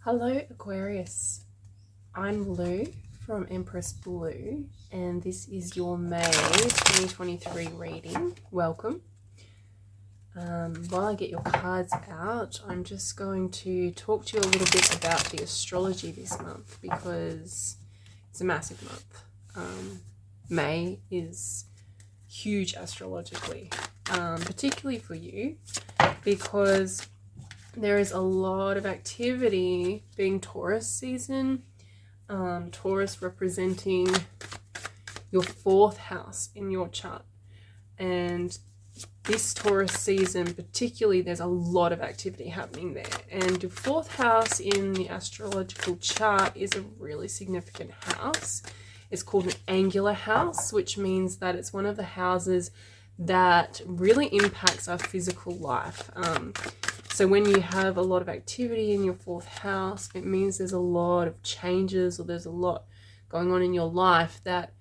Hello Aquarius, I'm Lou from Empress Blue and this is your May 2023 reading. Welcome. While I get your cards out, I'm just going to talk to you a little bit about the astrology this month because it's a massive month. May is huge astrologically, particularly for you because there is a lot of activity being Taurus season. Taurus representing your fourth house in your chart. And this Taurus season particularly, there's a lot of activity happening there. And your fourth house in the astrological chart is a really significant house. It's called an angular house, which means that it's one of the houses that really impacts our physical life. So when you have a lot of activity in your fourth house, it means there's a lot of changes or there's a lot going on in your life that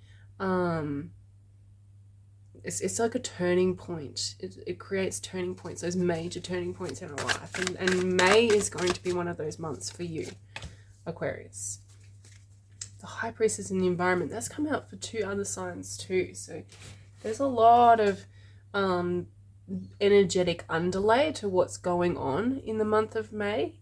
it's like a turning point. It creates turning points, those major turning points in our life. And May is going to be one of those months for you, Aquarius. The High Priestess in the environment, that's come out for two other signs too. So there's a lot of energetic underlay to what's going on in the month of May.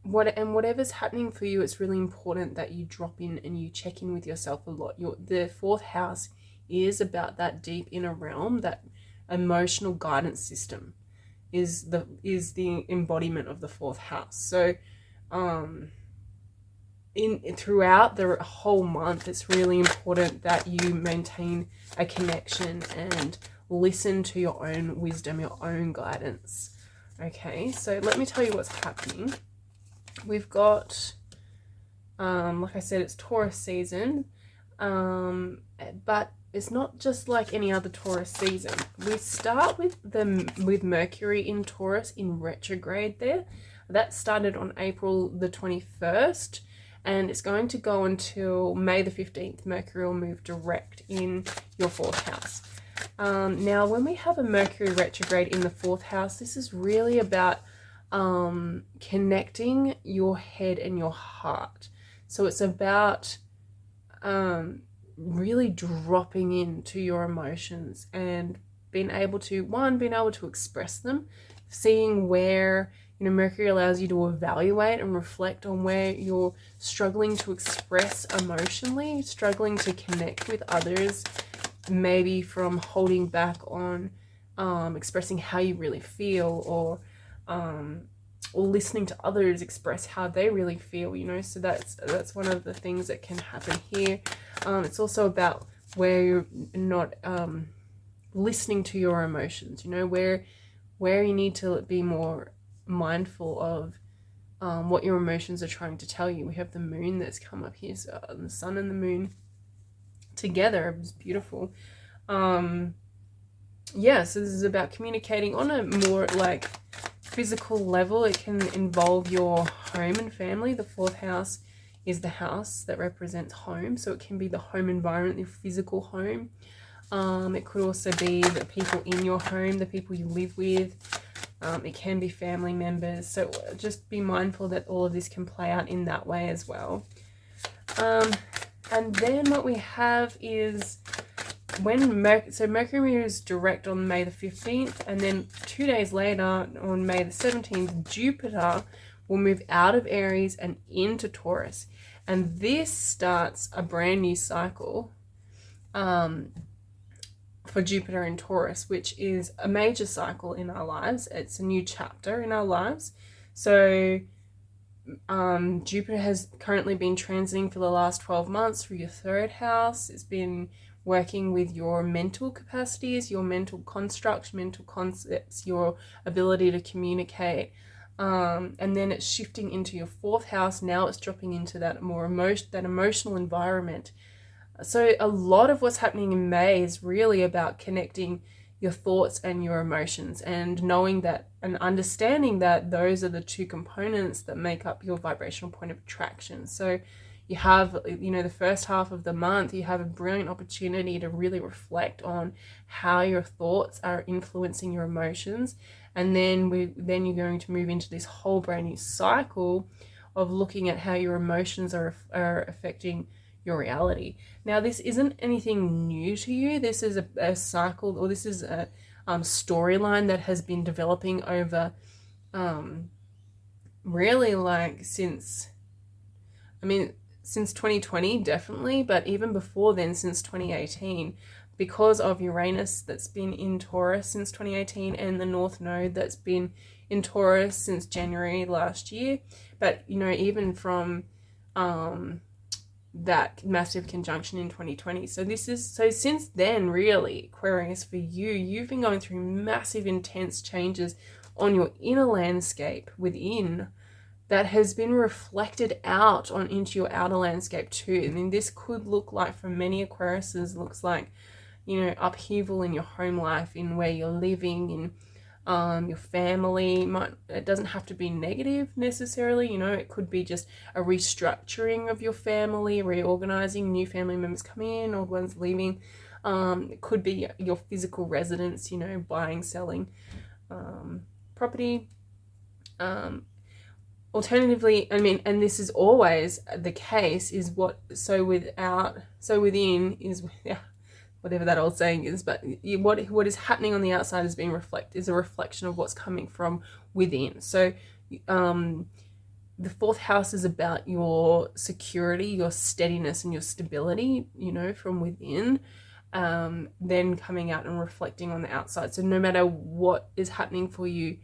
Whatever's happening for you, it's really important that you drop in and you check in with yourself a lot. The fourth house is about that deep inner realm, that emotional guidance system is the embodiment of the fourth house. So throughout the whole month, it's really important that you maintain a connection and listen to your own wisdom, your own guidance. Okay, so let me tell you what's happening. We've got, like I said, it's Taurus season, but it's not just like any other Taurus season. We start with Mercury in Taurus in retrograde there. That started on April the 21st. And it's going to go until May the 15th. Mercury will move direct in your fourth house. Now, when we have a Mercury retrograde in the fourth house, this is really about connecting your head and your heart. So it's about really dropping into your emotions and being able to express them, seeing where Mercury allows you to evaluate and reflect on where you're struggling to express emotionally, struggling to connect with others, maybe from holding back on expressing how you really feel, or listening to others express how they really feel, so that's one of the things that can happen here. It's also about where you're not listening to your emotions, where you need to be more mindful of what your emotions are trying to tell you. We have the moon that's come up here, so the sun and the moon together is beautiful. So this is about communicating on a more like physical level. It can involve your home and family. The fourth house is the house that represents home, so it can be the home environment, your physical home. It could also be the people in your home, the people you live with. It can be family members, so just be mindful that all of this can play out in that way as well. And then what we have is when Mercury moves direct on May the 15th, and then 2 days later on May the 17th, Jupiter will move out of Aries and into Taurus, and this starts a brand new cycle for Jupiter in Taurus, which is a major cycle in our lives. It's a new chapter in our lives. So Jupiter has currently been transiting for the last 12 months through your third house. It's been working with your mental capacities, your mental construct, mental concepts, your ability to communicate. And then it's shifting into your fourth house. Now it's dropping into that more emotional environment. So a lot of what's happening in May is really about connecting your thoughts and your emotions, and knowing that and understanding that those are the two components that make up your vibrational point of attraction. So you have, you know, the first half of the month, you have a brilliant opportunity to really reflect on how your thoughts are influencing your emotions. And then you're going to move into this whole brand new cycle of looking at how your emotions are affecting your reality. Now, this isn't anything new to you. This is a cycle, or this is a storyline that has been developing over really like since 2020, definitely, but even before then, since 2018, because of Uranus that's been in Taurus since 2018 and the North Node that's been in Taurus since January last year. But, you know, even from that massive conjunction in 2020. So since then, really, Aquarius, for you, you've been going through massive, intense changes on your inner landscape within that has been reflected out on into your outer landscape too. I mean, this could look like, for many Aquariuses, looks like, you know, upheaval in your home life, in where you're living, in your family. It doesn't have to be negative necessarily, you know, it could be just a restructuring of your family, reorganizing, new family members coming in, old ones leaving. It could be your physical residence, you know, buying, selling property. Alternatively, I mean, and this is always the case, is within is without, whatever that old saying is, but what is happening on the outside is a reflection of what's coming from within. So the fourth house is about your security, your steadiness, and your stability, you know, from within, then coming out and reflecting on the outside. So no matter what is happening for you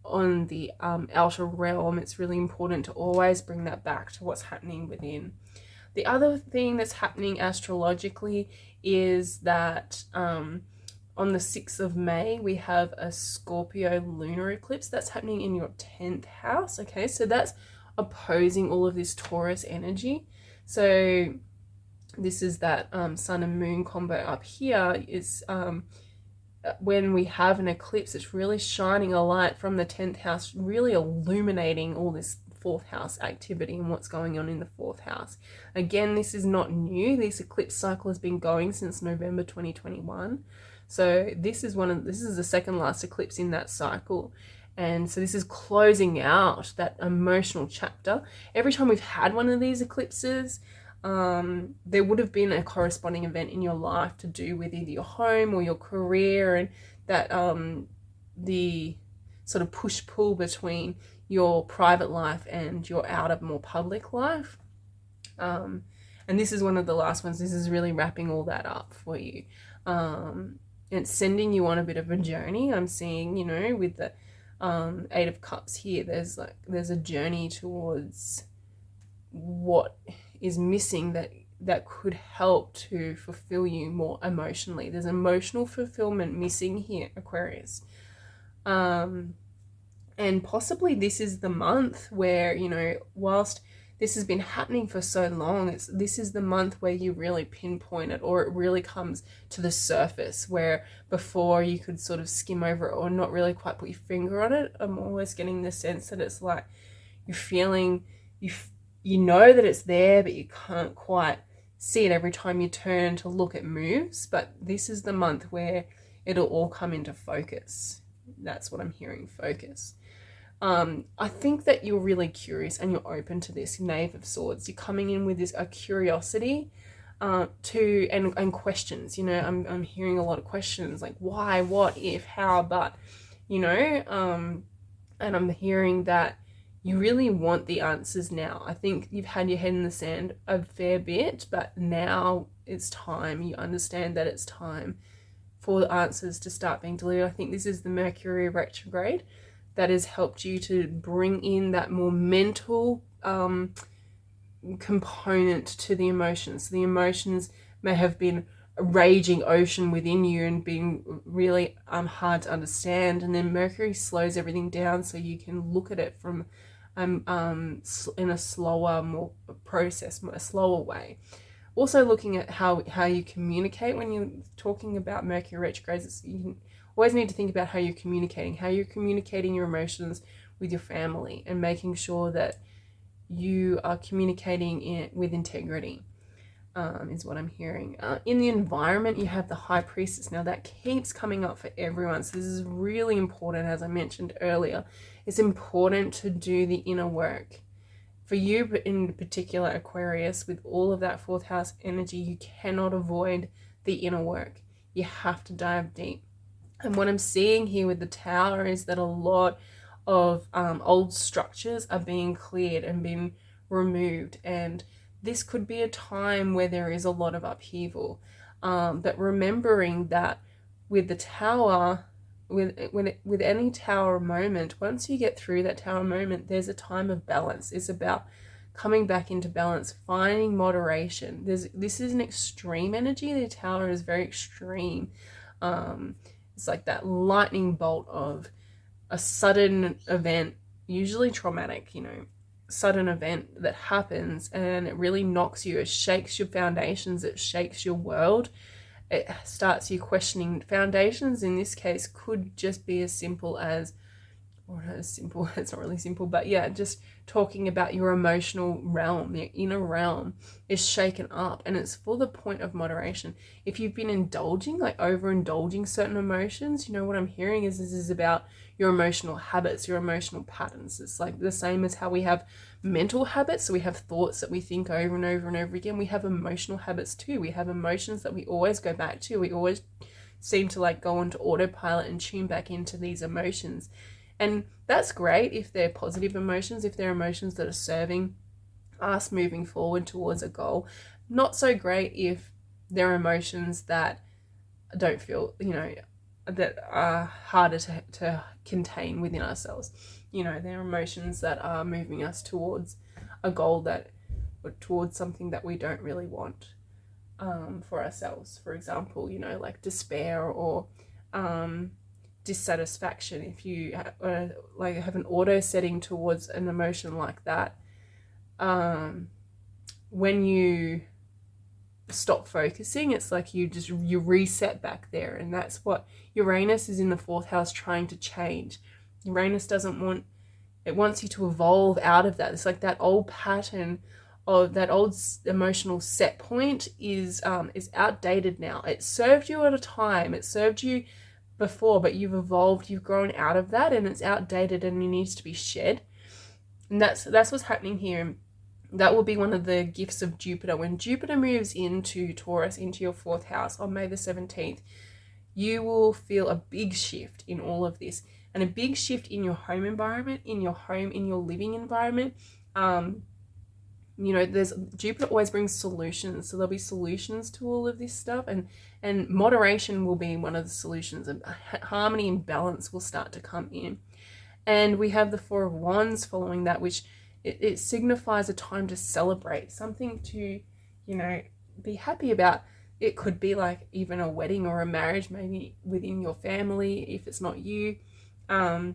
on the outer realm, it's really important to always bring that back to what's happening within. The other thing that's happening astrologically is that on the 6th of May, we have a Scorpio lunar eclipse that's happening in your 10th house. Okay, so that's opposing all of this Taurus energy. So this is that sun and moon combo up here is when we have an eclipse, it's really shining a light from the 10th house, really illuminating all this 4th house activity and what's going on in the 4th house. Again, this is not new. This eclipse cycle has been going since November 2021. So this is the second last eclipse in that cycle. And so this is closing out that emotional chapter. Every time we've had one of these eclipses, there would have been a corresponding event in your life to do with either your home or your career, and that the sort of push-pull between your private life and your outer, more public life. And this is one of the last ones. This is really wrapping all that up for you. It's sending you on a bit of a journey. I'm seeing, you know, with the 8 of Cups here, there's a journey towards what is missing that could help to fulfill you more emotionally. There's emotional fulfillment missing here, Aquarius. And possibly this is the month where, you know, whilst this has been happening for so long, this is the month where you really pinpoint it, or it really comes to the surface, where before you could sort of skim over it or not really quite put your finger on it. I'm always getting the sense that it's like you're feeling, you know that it's there, but you can't quite see it every time you turn to look at moves. But this is the month where it'll all come into focus. That's what I'm hearing, focus. I think that you're really curious and you're open to this. Knave of Swords. You're coming in with a curiosity and questions. You know, I'm hearing a lot of questions like why, what, if, how, but, you know, and I'm hearing that you really want the answers now. I think you've had your head in the sand a fair bit, but now it's time. You understand that it's time for the answers to start being delivered. I think this is the Mercury retrograde that has helped you to bring in that more mental component to the emotions. The emotions may have been a raging ocean within you and being really hard to understand, and then Mercury slows everything down so you can look at it from in a slower, more a slower way. Also looking at how you communicate when you're talking about Mercury retrogrades. You always need to think about how you're communicating your emotions with your family, and making sure that you are communicating with integrity, is what I'm hearing. In the environment, you have the High Priestess. Now that keeps coming up for everyone, so this is really important. As I mentioned earlier, it's important to do the inner work. For you in particular, Aquarius, with all of that fourth house energy, you cannot avoid the inner work. You have to dive deep. And what I'm seeing here with the Tower is that a lot of old structures are being cleared and being removed. And this could be a time where there is a lot of upheaval. But remembering that with the Tower, with any Tower moment, once you get through that Tower moment, there's a time of balance. It's about coming back into balance, finding moderation. This is an extreme energy. The Tower is very extreme. It's like that lightning bolt of a sudden event, usually traumatic, sudden event that happens, and it really knocks you. It shakes your foundations. It shakes your world. It starts you questioning. Foundations in this case could just be as simple as, or not as simple, it's not really simple, but yeah, just talking about your emotional realm, your inner realm is shaken up, and it's for the point of moderation. If you've been indulging, like overindulging certain emotions, what I'm hearing is this is about your emotional habits, your emotional patterns. It's like the same as how we have mental habits. So we have thoughts that we think over and over and over again. We have emotional habits too. We have emotions that we always go back to. We always seem to like go onto autopilot and tune back into these emotions. And that's great if they're positive emotions, if they're emotions that are serving us moving forward towards a goal. Not so great if they're emotions that don't feel, that are harder to contain within ourselves. They're emotions that are moving us towards a goal or towards something that we don't really want for ourselves. For example, like despair or dissatisfaction. If you have an auto setting towards an emotion like that, when you stop focusing, it's like you reset back there. And that's what Uranus is in the fourth house trying to change. Uranus wants you to evolve out of that. It's like that old pattern of that old emotional set point is outdated now. It served you at a time, it served you before, but you've evolved, you've grown out of that, and it's outdated and it needs to be shed. And that's what's happening here. That will be one of the gifts of Jupiter. When Jupiter moves into Taurus, into your fourth house on May the 17th, you will feel a big shift in all of this, and a big shift in your home environment, in your living environment. Jupiter always brings solutions, so there'll be solutions to all of this stuff, and moderation will be one of the solutions, and harmony and balance will start to come in. And we have the Four of Wands following that, which it signifies a time to celebrate, something to, be happy about. It could be like even a wedding or a marriage, maybe within your family, if it's not you, or,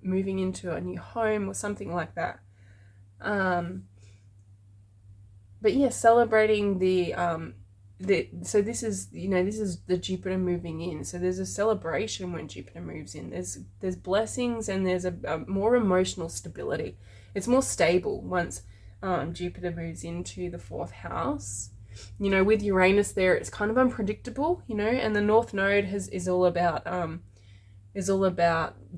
moving into a new home or something like that. But yeah, celebrating so this is the Jupiter moving in. So there's a celebration when Jupiter moves in. There's blessings, and there's a more emotional stability. It's more stable once Jupiter moves into the fourth house. With Uranus there, it's kind of unpredictable, and the North Node is all about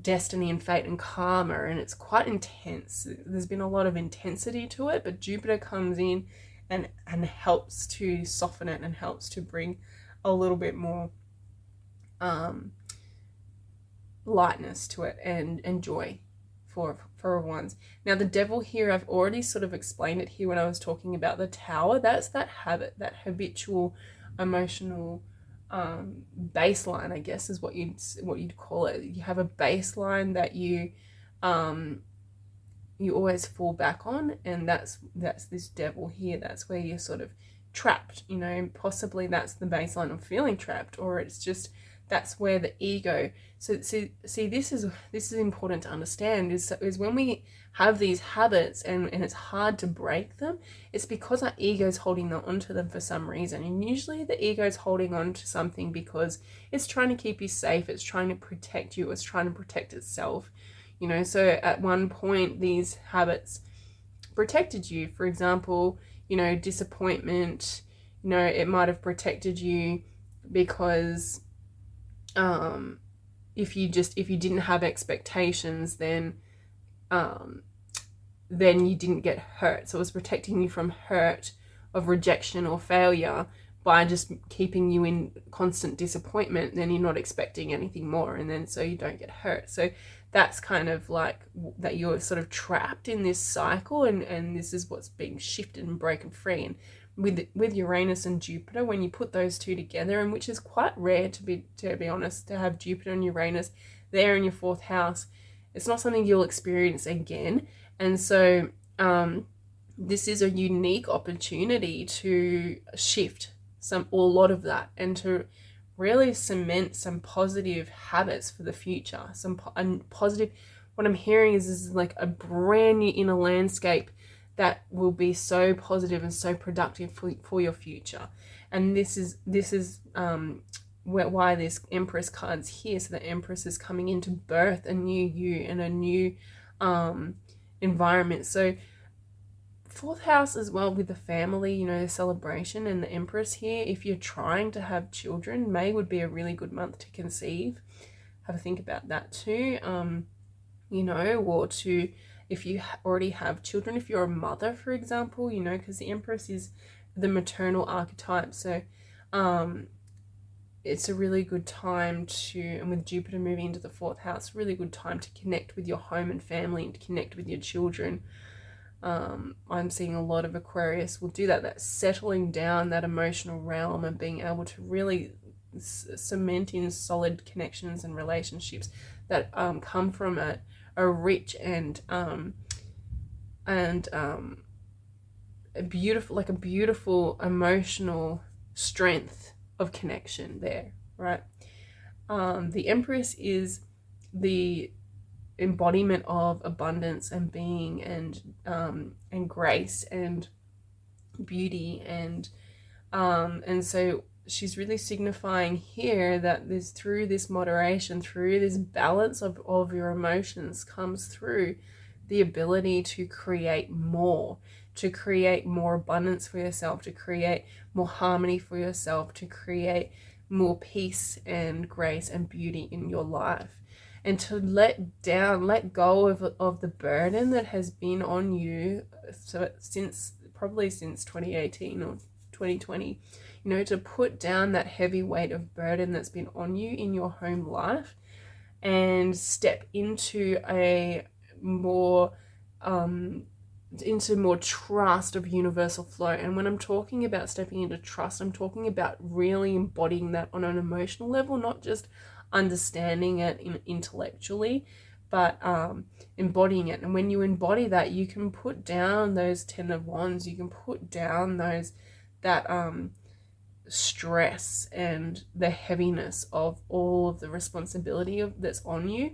destiny and fate and karma, and it's quite intense. There's been a lot of intensity to it, but Jupiter comes in and helps to soften it and helps to bring a little bit more lightness to it and joy for ones. Now the Devil here, I've already sort of explained it here when I was talking about the Tower. That's that habit, that habitual emotional baseline, I guess, is what you'd call it. You have a baseline that you always fall back on, and that's this Devil here. That's where you're sort of trapped, possibly that's the baseline of feeling trapped, or it's just that's where the ego. So see this is important to understand, is when we have these habits and it's hard to break them, it's because our ego is holding on to them for some reason. And usually the ego is holding on to something because it's trying to keep you safe, it's trying to protect you, it's trying to protect itself. You know, so at one point these habits protected you. For example, you know, disappointment, you know, it might have protected you because if you didn't have expectations, then you didn't get hurt. So it was protecting you from hurt of rejection or failure by just keeping you in constant disappointment. Then you're not expecting anything more, and then so you don't get hurt. So that's kind of like that you're sort of trapped in this cycle, and this is what's being shifted and broken free. And with Uranus and Jupiter, when you put those two together, and which is quite rare to be honest, to have Jupiter and Uranus there in your fourth house, it's not something you'll experience again. And so this is a unique opportunity to shift a lot of that, and to really cement some positive habits for the future. Positive, what I'm hearing is this is like a brand new inner landscape that will be so positive and so productive for your future. And this is why this Empress card's here. So the Empress is coming into birth a new you and a new environment. So fourth house as well with the family, you know, the celebration, and the Empress here. If you're trying to have children, May would be a really good month to conceive. Have a think about that too. You know, or to, if you already have children, if you're a mother, for example, you know, because the Empress is the maternal archetype. So it's a really good time to, and with Jupiter moving into the fourth house, really good time to connect with your home and family and to connect with your children. I'm seeing a lot of Aquarius will do that settling down, that emotional realm, and being able to really cement in solid connections and relationships that come from a rich and a beautiful emotional strength of connection there, right? The Empress is the embodiment of abundance and being and grace and beauty, and so she's really signifying here that this, through this moderation, through this balance of your emotions, comes through the ability to create more abundance for yourself, to create more harmony for yourself, to create more peace and grace and beauty in your life, and to let go of the burden that has been on you since 2018 or 2020, you know, to put down that heavy weight of burden that's been on you in your home life, and step into more trust of universal flow. And when I'm talking about stepping into trust, I'm talking about really embodying that on an emotional level, not just understanding it intellectually, but embodying it. And when you embody that, you can put down those 10 of Wands, you can put down that stress and the heaviness of all of the responsibility that's on you,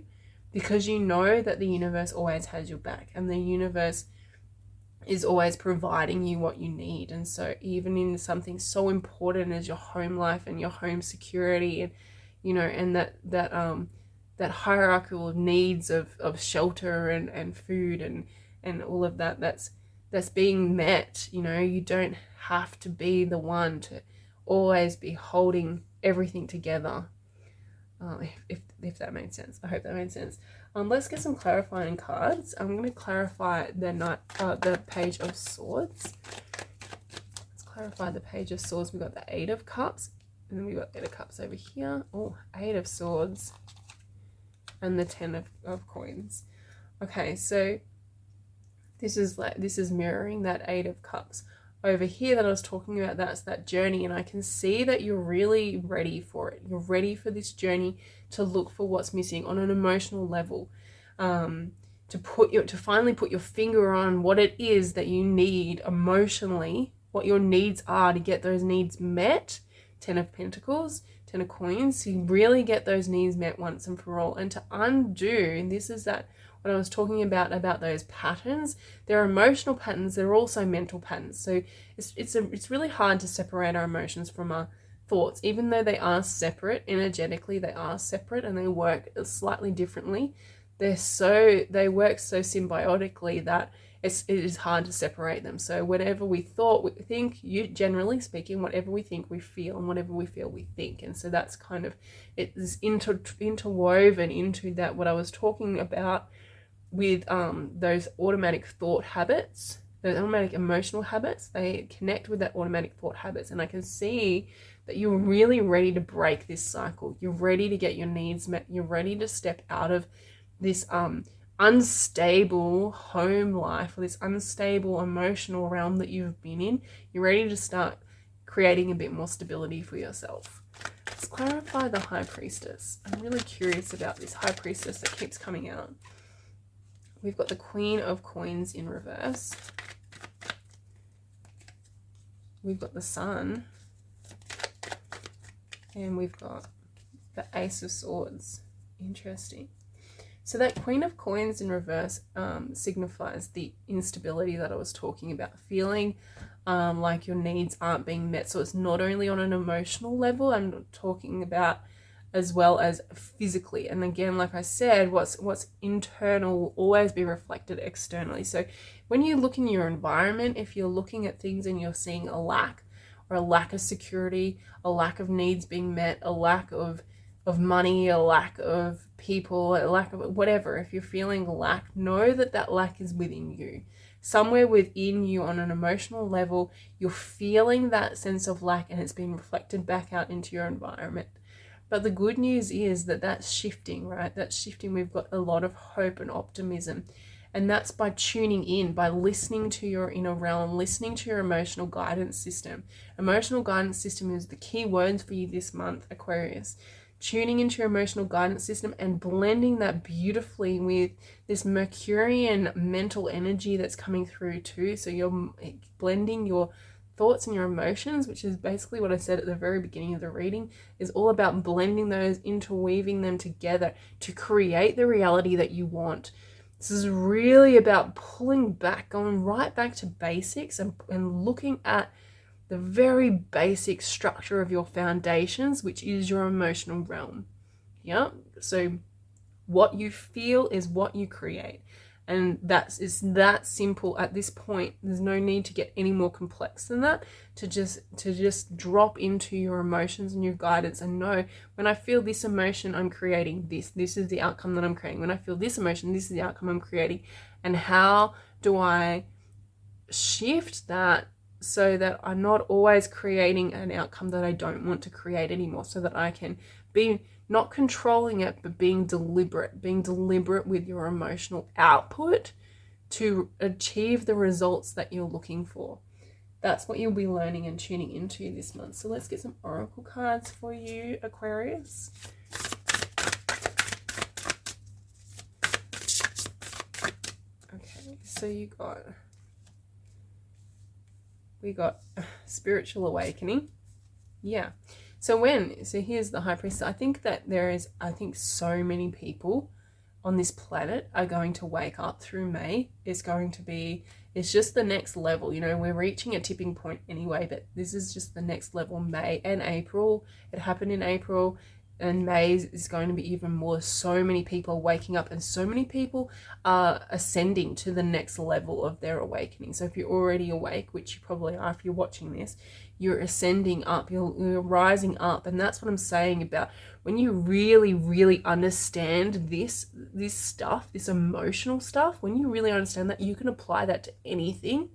because you know that the universe always has your back, and the universe is always providing you what you need. And so even in something so important as your home life and your home security, and you know, and that hierarchical needs of shelter and food and all of that's being met, you know, you don't have to be the one to always be holding everything together. If that made sense. I hope that made sense. Let's get some clarifying cards. I'm going to clarify the Page of Swords. Let's clarify the Page of Swords. We've got the Eight of Cups, and then we've got the Eight of Cups over here. Oh, Eight of Swords, and the 10 of Coins. Okay, so this is mirroring that Eight of Cups. Over here that I was talking about, that's that journey, and I can see that you're really ready for it. You're ready for this journey to look for what's missing on an emotional level, to finally put your finger on what it is that you need emotionally, what your needs are to get those needs met. 10 of Pentacles, 10 of Coins, to really get those needs met once and for all, and to undo, and this is that what I was talking about those patterns. They're emotional patterns, they're also mental patterns. So it's really hard to separate our emotions from our thoughts, even though they are separate energetically. They are separate and they work slightly differently. they work so symbiotically that it is hard to separate them. So whatever we think, generally speaking, whatever we think, we feel, and whatever we feel, we think. And so that's kind of, it is interwoven into that, what I was talking about with those automatic thought habits, those automatic emotional habits. They connect with that automatic thought habits. And I can see that you're really ready to break this cycle. You're ready to get your needs met. You're ready to step out of this unstable home life, or this unstable emotional realm that you've been in. You're ready to start creating a bit more stability for yourself. Let's clarify the High Priestess. I'm really curious about this High Priestess that keeps coming out. We've got the Queen of Coins in reverse. We've got the Sun. And we've got the Ace of Swords. Interesting. So that Queen of Coins in reverse signifies the instability that I was talking about, feeling like your needs aren't being met. So it's not only on an emotional level, I'm talking about as well as physically. And again, like I said, what's internal will always be reflected externally. So when you look in your environment, if you're looking at things and you're seeing a lack, or a lack of security, a lack of needs being met, a lack of money, a lack of people, a lack of whatever, if you're feeling lack, know that that lack is within you. Somewhere within you on an emotional level, you're feeling that sense of lack, and it's being reflected back out into your environment. But the good news is that that's shifting, right? That's shifting. We've got a lot of hope and optimism. And that's by tuning in, by listening to your inner realm, listening to your emotional guidance system. Emotional guidance system is the key words for you this month, Aquarius. Tuning into your emotional guidance system and blending that beautifully with this Mercurian mental energy that's coming through too. So you're blending your thoughts and your emotions, which is basically what I said at the very beginning of the reading, is all about blending those, interweaving them together to create the reality that you want. This is really about pulling back, going right back to basics, and looking at the very basic structure of your foundations, which is your emotional realm. Yeah. So what you feel is what you create. And it's that simple at this point. There's no need to get any more complex than that, to just drop into your emotions and your guidance and know, when I feel this emotion, I'm creating this. This is the outcome that I'm creating. When I feel this emotion, this is the outcome I'm creating. And how do I shift that so that I'm not always creating an outcome that I don't want to create anymore, so that I can be not controlling it, but being deliberate with your emotional output to achieve the results that you're looking for. That's what you'll be learning and tuning into this month. So let's get some oracle cards for you, Aquarius. Okay, so we got spiritual awakening. Yeah. So here's the High Priestess. I think that so many people on this planet are going to wake up through May. It's just the next level. You know, we're reaching a tipping point anyway, but this is just the next level. May and April. It happened in April, and May is going to be even more. So many people are waking up, and so many people are ascending to the next level of their awakening. So if you're already awake, which you probably are if you're watching this, you're ascending up, you're rising up. And that's what I'm saying about when you really, really understand this stuff, this emotional stuff, when you really understand that, you can apply that to anything.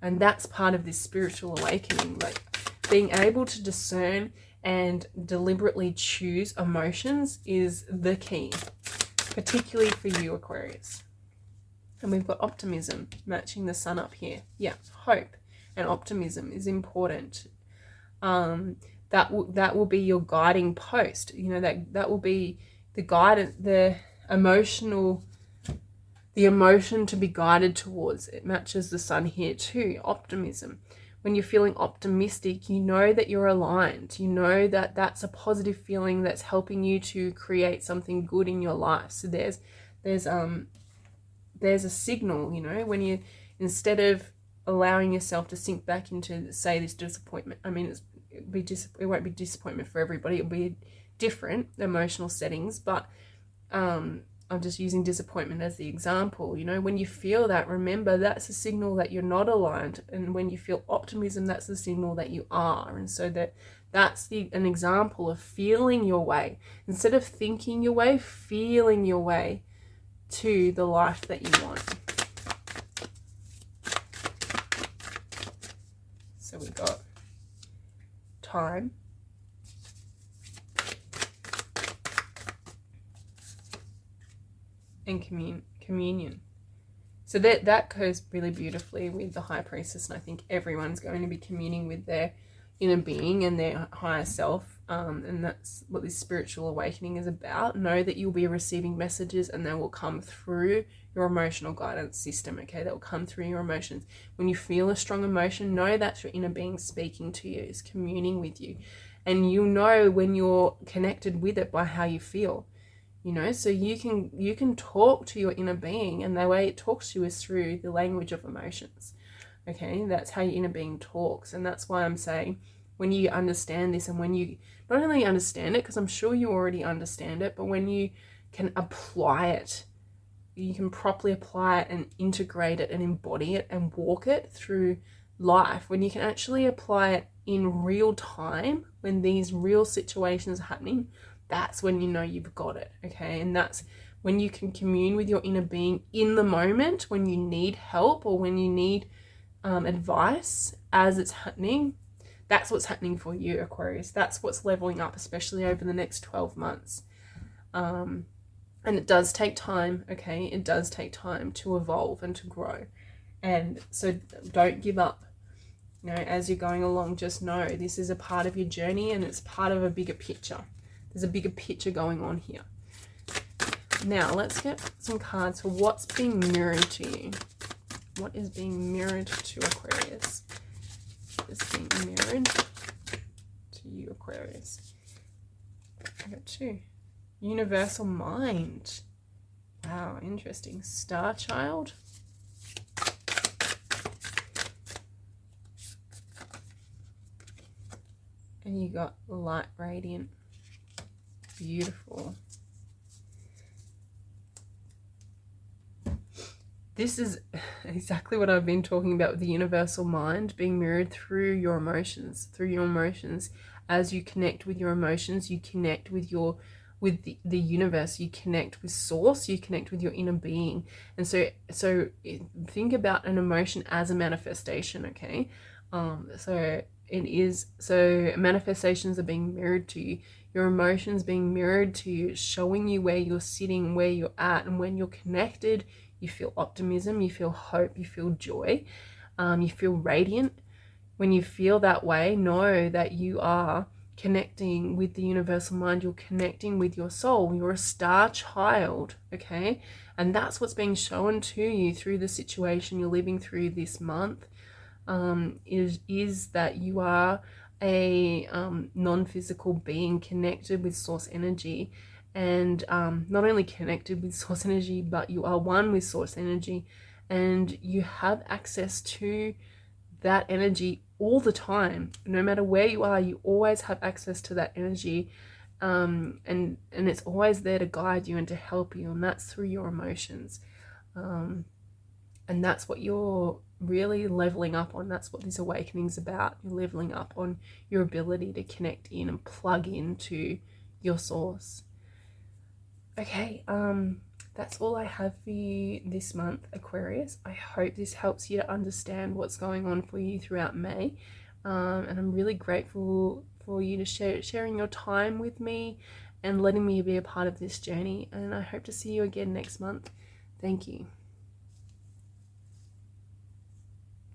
And that's part of this spiritual awakening, like being able to discern and deliberately choose emotions is the key, particularly for you, Aquarius. And we've got optimism matching the sun up here. Yeah, hope and optimism is important. That will be your guiding post. You know, that will be the guidance, the emotion to be guided towards. It matches the sun here too. Optimism. When you're feeling optimistic, you know that you're aligned. You know that that's a positive feeling that's helping you to create something good in your life. So there's a signal, you know, when you, instead of allowing yourself to sink back into, say, this disappointment. I mean, it won't be disappointment for everybody. It'll be different emotional settings, but I'm just using disappointment as the example. You know, when you feel that, remember that's a signal that you're not aligned. And when you feel optimism, that's the signal that you are. And so that's an example of feeling your way. Instead of thinking your way, feeling your way to the life that you want. So we got time, and communion. So that goes really beautifully with the High Priestess, and I think everyone's going to be communing with their inner being and their higher self, and that's what this spiritual awakening is about. Know that you'll be receiving messages, and they will come through your emotional guidance system, okay? That will come through your emotions. When you feel a strong emotion, know that's your inner being speaking to you, is communing with you, and you'll know when you're connected with it by how you feel. You know, so you can talk to your inner being, and the way it talks to you is through the language of emotions. Okay, that's how your inner being talks. And that's why I'm saying, when you understand this, and when you not only understand it, because I'm sure you already understand it, but when you can apply it, you can properly apply it and integrate it and embody it and walk it through life, when you can actually apply it in real time, when these real situations are happening, that's when you know you've got it, okay? And that's when you can commune with your inner being in the moment, when you need help or when you need advice as it's happening. That's what's happening for you, Aquarius. That's what's leveling up, especially over the next 12 months. And it does take time, okay? It does take time to evolve and to grow. And so don't give up. You know, as you're going along, just know this is a part of your journey, and it's part of a bigger picture. There's a bigger picture going on here. Now, let's get some cards for what's being mirrored to you. What is being mirrored to Aquarius? Is being mirrored to you, Aquarius. I got 2. Universal mind. Wow, interesting. Star child. And you got light radiant. Beautiful. This is exactly what I've been talking about with the universal mind being mirrored through your emotions. Through your emotions. As you connect with your emotions, you connect with the universe, you connect with source, you connect with your inner being. And so think about an emotion as a manifestation, okay? So manifestations are being mirrored to you. Your emotions being mirrored to you, showing you where you're sitting, where you're at. And when you're connected, you feel optimism, you feel hope, you feel joy, you feel radiant. When you feel that way, know that you are connecting with the universal mind. You're connecting with your soul. You're a star child, okay? And that's what's being shown to you through the situation you're living through this month, is that you are a non-physical being connected with source energy, and not only connected with source energy, but you are one with source energy, and you have access to that energy all the time. No matter where you are, you always have access to that energy, and it's always there to guide you and to help you, and that's through your emotions. And that's what you're really leveling up on. That's what this awakening's about. You're leveling up on your ability to connect in and plug into your source. Okay, that's all I have for you this month, Aquarius. I hope this helps you to understand what's going on for you throughout May. And I'm really grateful for you to sharing your time with me and letting me be a part of this journey. And I hope to see you again next month. Thank you.